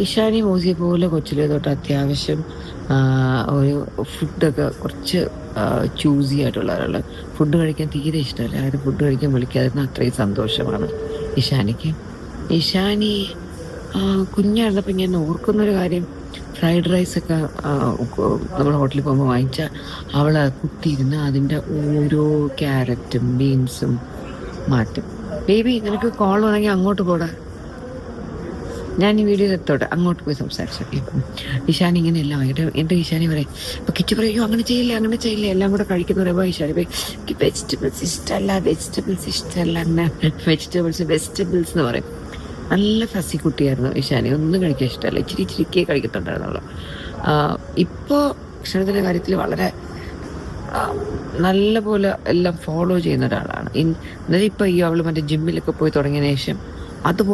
ഇഷാനി മോസിയെ പോലെ കൊച്ചിലെ തൊട്ട് അത്യാവശ്യം ഒരു ഫുഡൊക്കെ കുറച്ച് ചൂസി ആയിട്ടുള്ള ഒരാൾ. ഫുഡ് കഴിക്കാൻ തീരെ ഇഷ്ടമല്ല, അതായത് ഫുഡ് കഴിക്കാൻ വിളിക്കാതിരുന്ന അത്രയും സന്തോഷമാണ് ഇഷാനിക്ക്. ഇഷാനി കുഞ്ഞായിരുന്നപ്പോൾ ഞാൻ ഓർക്കുന്നൊരു കാര്യം, ഫ്രൈഡ് റൈസൊക്കെ നമ്മൾ ഹോട്ടലിൽ പോകുമ്പോൾ വാങ്ങിച്ചാൽ അവൾ കുത്തിയിരുന്ന് അതിൻ്റെ ഓരോ ക്യാരറ്റും ബീൻസും മാറ്റും. ബേബി നിനക്ക് കോൾ വേണമെങ്കിൽ അങ്ങോട്ട് പോടാ, ഞാൻ ഈ വീഡിയോ എത്തോട്ടെ, അങ്ങോട്ട് പോയി സംസാരിച്ചോക്കെ. ഇഷാനി ഇങ്ങനെ എല്ലാം വാങ്ങിയിട്ട് എൻ്റെ ഇഷാനി പറയും, ഇപ്പം കിച്ചു പറയും, അയ്യോ അങ്ങനെ ചെയ്യില്ല എല്ലാം കൂടെ കഴിക്കുന്ന പറയുമ്പോൾ ഇഷാനി പറയും വെജിറ്റബിൾസ് ഇഷ്ടമല്ല അങ്ങനെ വെജിറ്റബിൾസ് എന്ന് പറയും. നല്ല ഫസി കുട്ടിയായിരുന്നു ഇഷാനി, ഒന്നും കഴിക്കാൻ ഇഷ്ടമല്ല, ഇച്ചിരിക്കേ കഴിക്കത്തുണ്ടായിരുന്നുള്ളൂ. ഇപ്പോൾ ഭക്ഷണത്തിൻ്റെ കാര്യത്തിൽ വളരെ നല്ല പോലെ എല്ലാം ഫോളോ ചെയ്യുന്ന ഒരാളാണ്. എന്നാലും ഇപ്പോൾ അവൾ മറ്റേ ജിമ്മിലൊക്കെ പോയി തുടങ്ങിയതിന് ശേഷം അതുപോലെ